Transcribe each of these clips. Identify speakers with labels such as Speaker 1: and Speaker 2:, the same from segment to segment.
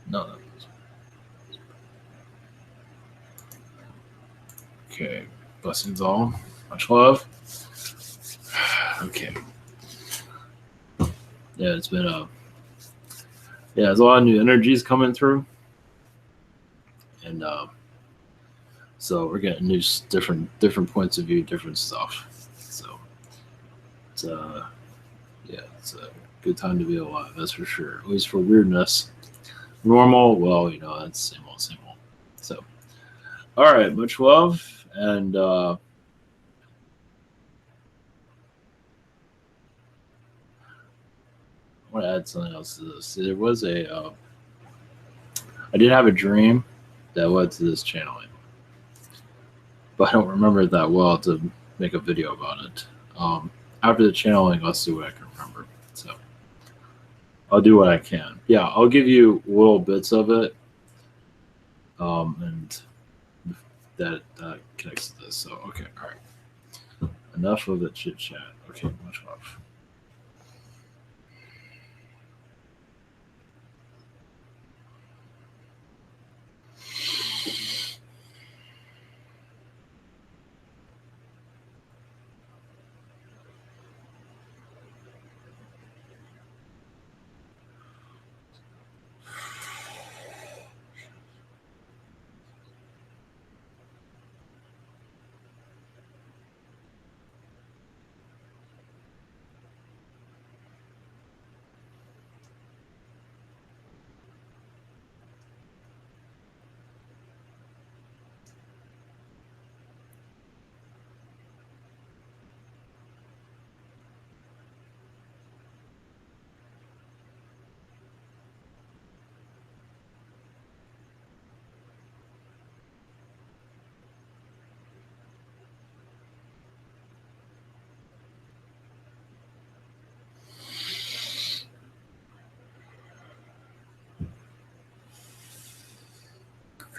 Speaker 1: No. Okay. Blessings all. Much love. Okay. Yeah, it's been there's a lot of new energies coming through, and so we're getting new different points of view, different stuff. So it's it's a good time to be alive. That's for sure. At least for weirdness. Normal, well, that's same old, same old. So, all right, much love, and I want to add something else to this. There was I did have a dream that led to this channeling, but I don't remember it that well to make a video about it. After the channeling, I'll see what I can remember. So I'll do what I can. Yeah, I'll give you little bits of it, and that connects to this. So okay, all right. Enough of the chit chat. Okay, much love.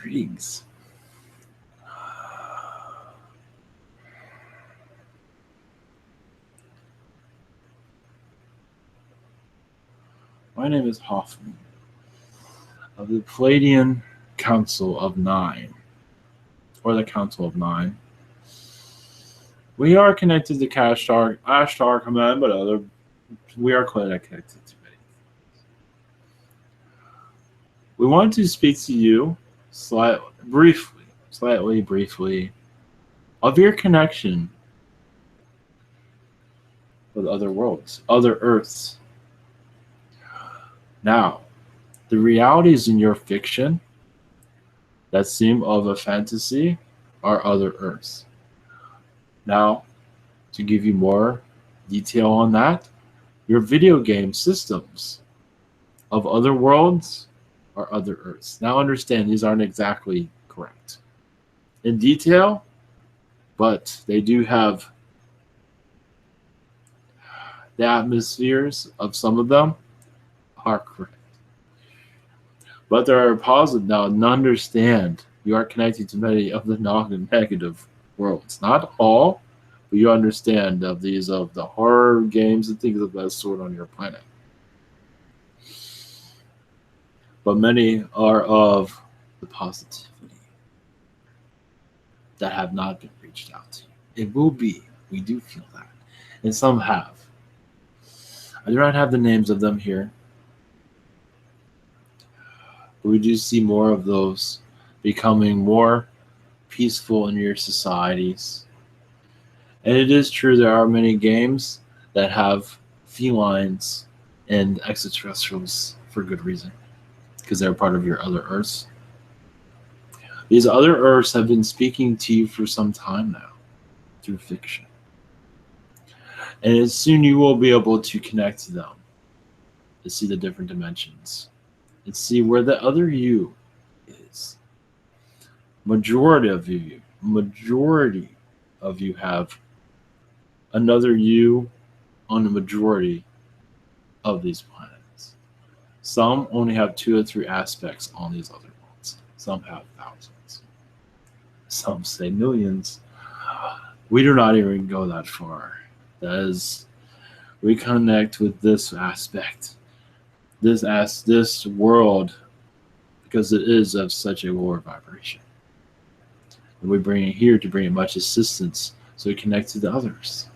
Speaker 1: Greetings. My name is Hoffman of the Pleiadian Council of Nine, or the Council of Nine. We are connected to Ashtar Command, but we are connected to many. We want to speak to you briefly, of your connection with other worlds, other Earths. Now, the realities in your fiction that seem of a fantasy are other Earths. Now, to give you more detail on that, your video game systems of other worlds are other Earths. Now understand these aren't exactly correct in detail, but they do have the atmospheres of some of them are correct. But there are positive now, and understand you are connected to many of the non-negative worlds. Not all, but you understand of these of the horror games and things of that sort on your planet. But many are of the positivity that have not been reached out to. It will be. We do feel that. And some have. I do not have the names of them here. But we do see more of those becoming more peaceful in your societies. And it is true there are many games that have felines and extraterrestrials for good reason, because they're part of your other Earths. These other Earths have been speaking to you for some time now through fiction. And soon you will be able to connect to them to see the different dimensions and see where the other you is. Majority of you have another you on the majority of these planets. Some only have 2 or 3 aspects on these other ones. Some have thousands. Some say millions. We do not even go that far. That is, we connect with this aspect. This world because it is of such a lower vibration. And we bring it here to bring much assistance so we connect to the others,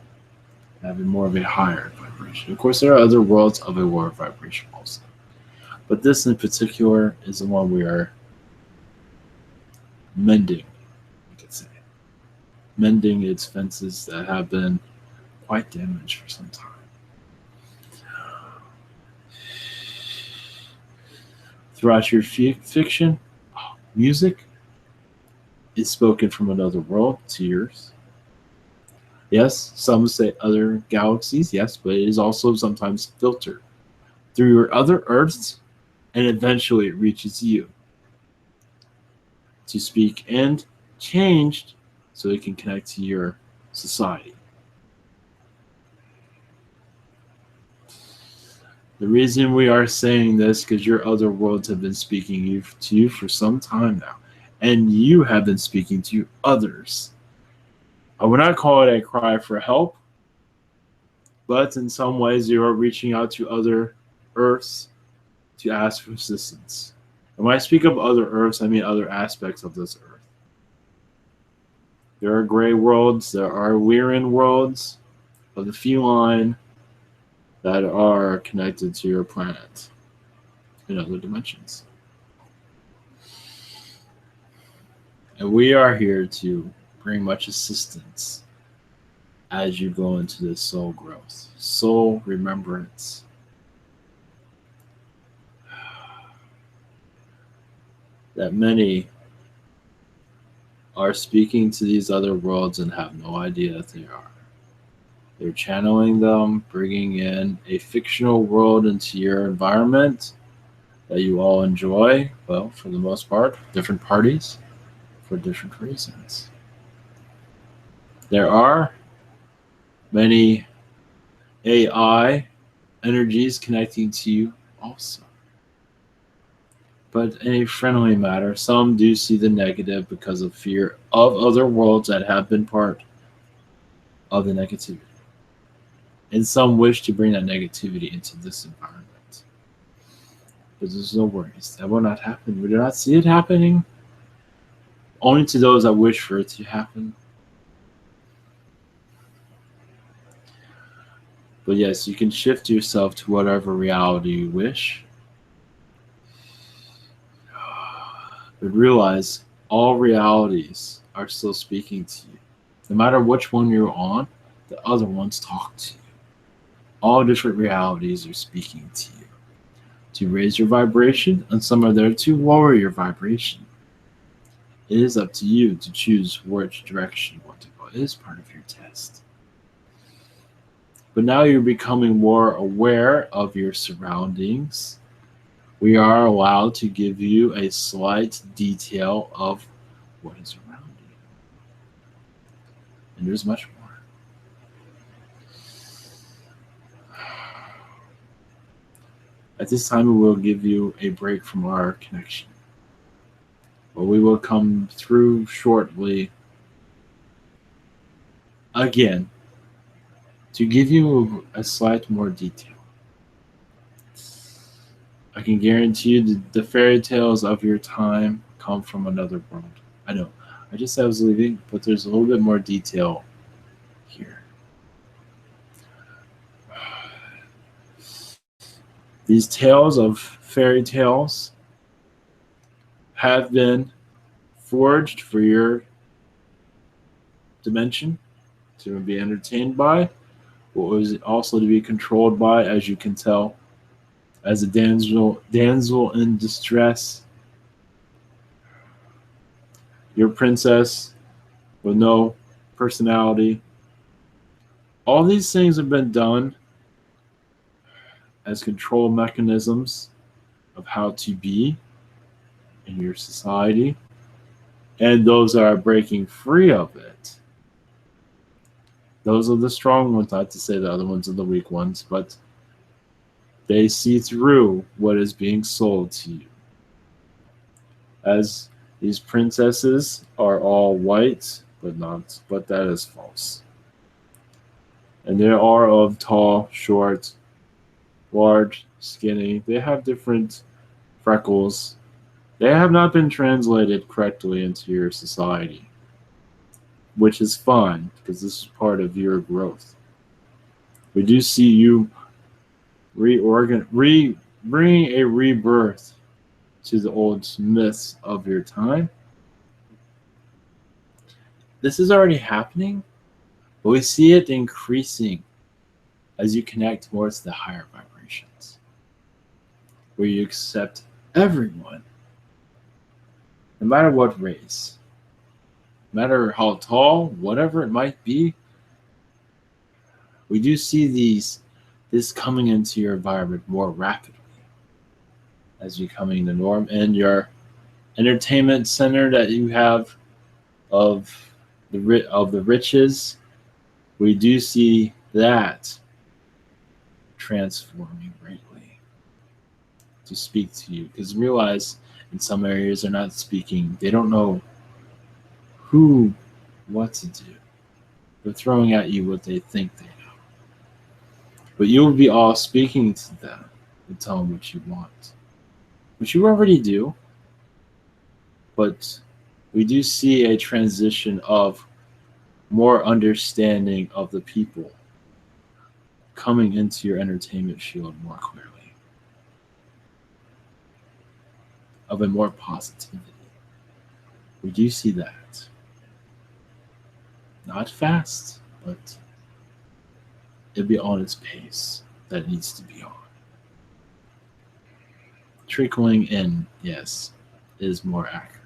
Speaker 1: having more of a higher vibration. Of course, there are other worlds of a lower vibration also. But this in particular is the one we are mending, you could say. Mending its fences that have been quite damaged for some time. Throughout your fiction, music is spoken from another world to yours. Yes, some say other galaxies, yes, but it is also sometimes filtered through your other Earths, and eventually it reaches you to speak and changed so it can connect to your society. The reason we are saying this because your other worlds have been speaking to you for some time now, and you have been speaking to others. I would not call it a cry for help, but in some ways you are reaching out to other Earths to ask for assistance. And when I speak of other Earths, I mean other aspects of this Earth. There are gray worlds, there are Weirin worlds of the feline that are connected to your planet in other dimensions. And we are here to bring much assistance as you go into this soul growth, soul remembrance. That many are speaking to these other worlds and have no idea that they are. They're channeling them, bringing in a fictional world into your environment that you all enjoy, well, for the most part, different parties for different reasons. There are many AI energies connecting to you also. But in a friendly matter, some do see the negative because of fear of other worlds that have been part of the negativity. And some wish to bring that negativity into this environment. But there's no worries. That will not happen. We do not see it happening. Only to those that wish for it to happen. But yes, you can shift yourself to whatever reality you wish. But realize all realities are still speaking to you. No matter which one you're on, the other ones talk to you. All different realities are speaking to you to raise your vibration, and some are there to lower your vibration. It is up to you to choose which direction you want to go. It is part of your test. But now you're becoming more aware of your surroundings. We are allowed to give you a slight detail of what is around you. And there's much more. At this time, we will give you a break from our connection. But we will come through shortly again to give you a slight more detail. I can guarantee you that the fairy tales of your time come from another world. I know. I just said I was leaving, but there's a little bit more detail here. These tales of fairy tales have been forged for your dimension to be entertained by, what was also to be controlled by, as you can tell, as a damsel in distress. Your princess with no personality. All these things have been done as control mechanisms of how to be in your society, and those that are breaking free of it. Those are the strong ones, not to say the other ones are the weak ones, but they see through what is being sold to you. As these princesses are all white, but that is false. And they are of tall, short, large, skinny. They have different freckles. They have not been translated correctly into your society, which is fine because this is part of your growth. We do see you bringing a rebirth to the old myths of your time. This is already happening, but we see it increasing as you connect more to the higher vibrations, where you accept everyone, no matter what race, no matter how tall, whatever it might be. We do see this coming into your environment more rapidly as becoming the norm, and your entertainment center that you have of the riches. We do see that transforming greatly to speak to you, because realize in some areas they're not speaking. They don't know what to do. They're throwing at you what they think they know. But you will be all speaking to them and tell them what you want, which you already do. But we do see a transition of more understanding of the people coming into your entertainment field more clearly, of a more positivity. We do see that. Not fast, but it'll be on its pace that it needs to be on. Trickling in, yes, is more accurate.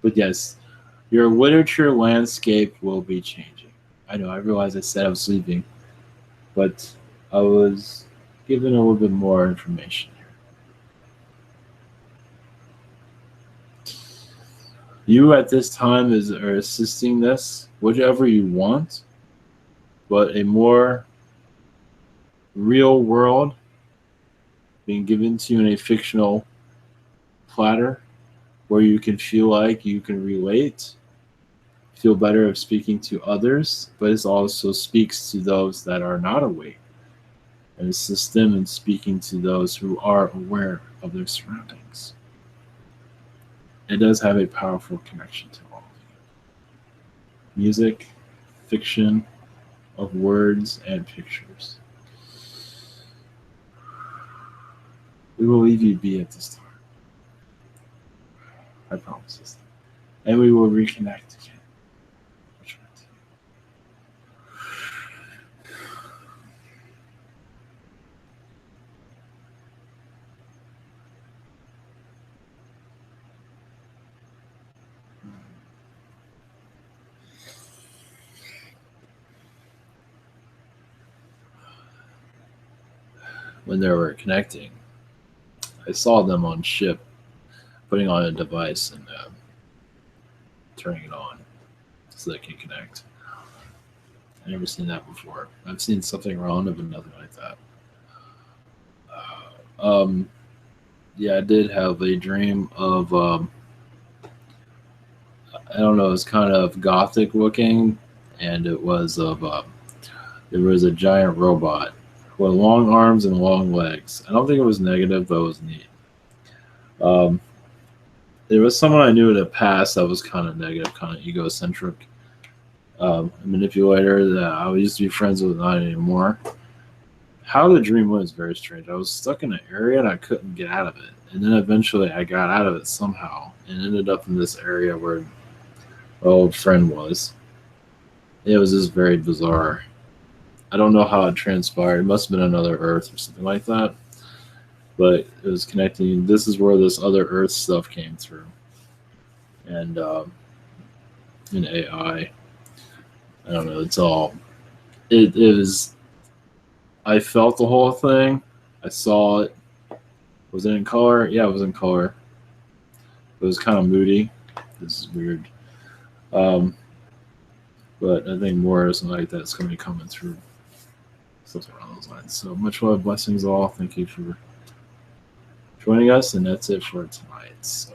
Speaker 1: But yes, your literature landscape will be changing. I know, I realized I said I was sleeping, but I was given a little bit more information here. You at this time are assisting this, whatever you want, but a more real world being given to you in a fictional platter where you can feel like you can relate, feel better of speaking to others, but it also speaks to those that are not awake and assists them in speaking to those who are aware of their surroundings. It does have a powerful connection to all of you. Music, fiction of words and pictures. We will leave you be at this time. I promise this. And we will reconnect again. When they were connecting, I saw them on ship putting on a device and turning it on so they can connect. I've never seen that before. I've seen something wrong, but nothing like that. Yeah, I did have a dream of, I don't know, it was kind of gothic looking, and it was of, there was a giant robot with long arms and long legs. I don't think it was negative, but it was neat. There was someone I knew in the past that was kind of negative, kind of egocentric, a manipulator that I used to be friends with, not anymore. How the dream was very strange. I was stuck in an area and I couldn't get out of it. And then eventually I got out of it somehow and ended up in this area where my old friend was. It was just very bizarre. I don't know how it transpired. It must have been another Earth or something like that. But it was connecting. This is where this other Earth stuff came through. And in AI, I don't know. It's all. It was. I felt the whole thing. I saw it. Was it in color? Yeah, it was in color. It was kind of moody. This is weird. But I think more or something like that's going to be coming through. Something along those lines. So much love, blessings all. Thank you for joining us, and that's it for tonight. So.